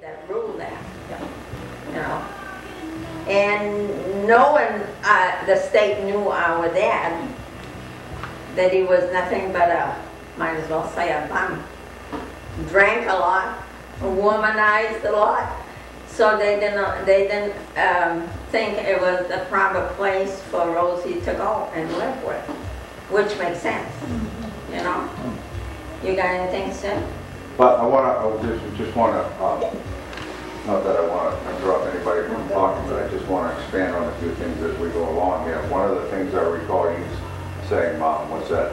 that ruled that, you know. And knowing the state knew our dad, that he was nothing but a, might as well say, a bum. Drank a lot, womanized a lot, so they didn't think it was the proper place for Rosie to go and live with, which makes sense, you know. You got anything to say? But I just want to, not that I want to interrupt anybody from talking, but I just want to expand on a few things as we go along here. One of the things I recall you saying, Mom, was that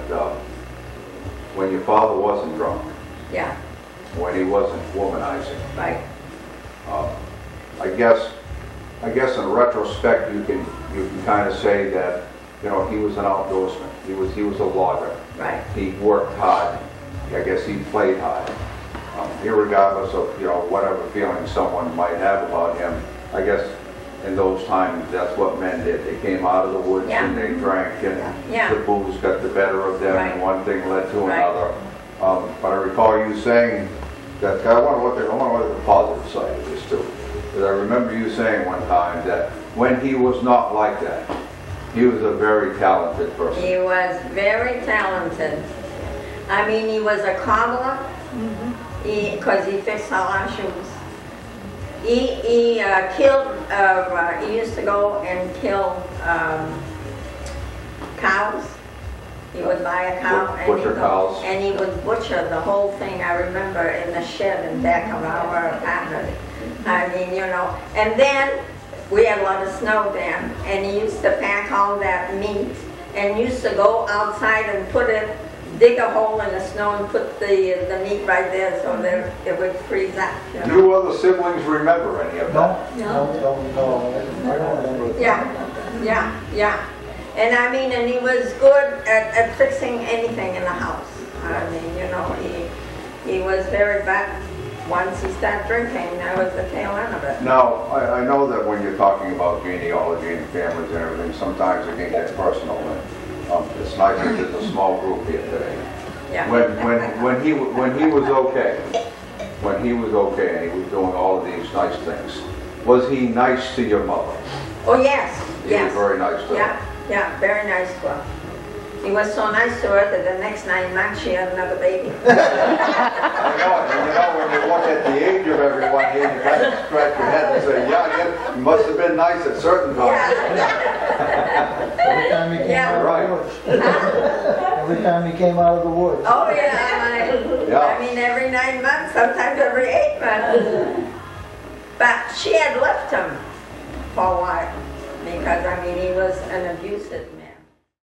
when your father wasn't drunk, Yeah. when he wasn't womanizing, Right. I guess in retrospect you can kind of say that, you know, he was an outdoorsman. He was a logger. Right. He worked hard. I guess he played hard. Irregardless of, you know, whatever feelings someone might have about him, I guess in those times that's what men did. They came out of the woods and they drank, and the booze got the better of them, and one thing led to another. But I recall you saying that, I want to look at the positive side of this too. Because I remember you saying one time that when he was not like that, he was a very talented person. He was very talented. I mean, he was a cobbler, because he fixed all our shoes. He killed, he used to go and kill cows. He would buy a cow and he would butcher the whole thing. I remember in the shed in back of our apartment. I mean, you know, and then we had a lot of snow then, and he used to pack all that meat and used to go outside and dig a hole in the snow and put the meat right there so that it would freeze up. You know? Do you other siblings remember any of that? No, I don't remember. Yeah. And I mean, and he was good at fixing anything in the house. I mean, you know, he was very bad. Once he started drinking, that was the tail end of it. Now, I know that when you're talking about genealogy and families and everything, sometimes it can get personal. And it's nice that there's a small group here today. Yeah. When he was okay, and he was doing all of these nice things, was he nice to your mother? Oh yes, He was very nice to her. Yeah, very nice to her. He was so nice to her that the next 9 months she had another baby. I know, and you know, when you look at the age of everyone here, you kind of scratch your head and say, yeah, he must have been nice at certain times. Every time he came out of the woods. Every time he came out of the woods. Oh yeah, I mean every 9 months, sometimes every 8 months. But she had left him for a while because, I mean, he was an abusive man.